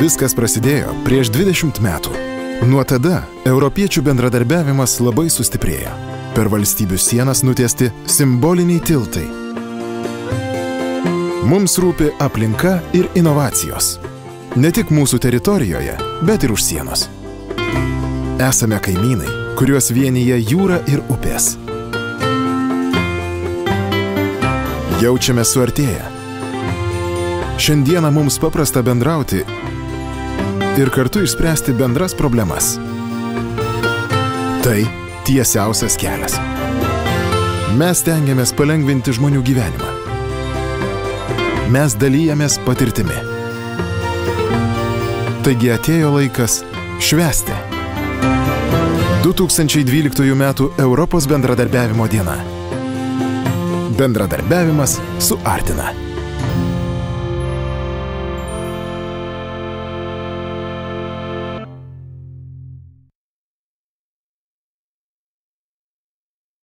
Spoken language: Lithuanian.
Viskas prasidėjo prieš 20 metų. Nuo tada europiečių bendradarbiavimas labai sustiprėjo. Per valstybių sienas nutiesti simboliniai tiltai. Mums rūpi aplinka ir inovacijos. Ne tik mūsų teritorijoje, bet ir už sienos. Esame kaimynai, kuriuos vienyje jūra ir upės. Jaučiame suartėję. Šiandieną mums paprasta bendrauti ir kartu išspręsti bendras problemas. Tai tiesiausias kelias. Mes stengiamės palengvinti žmonių gyvenimą. Mes dalijamės patirtimi. Taigi atėjo laikas švęsti. 2012 m. Europos bendradarbiavimo diena. Bendradarbiavimas suartina.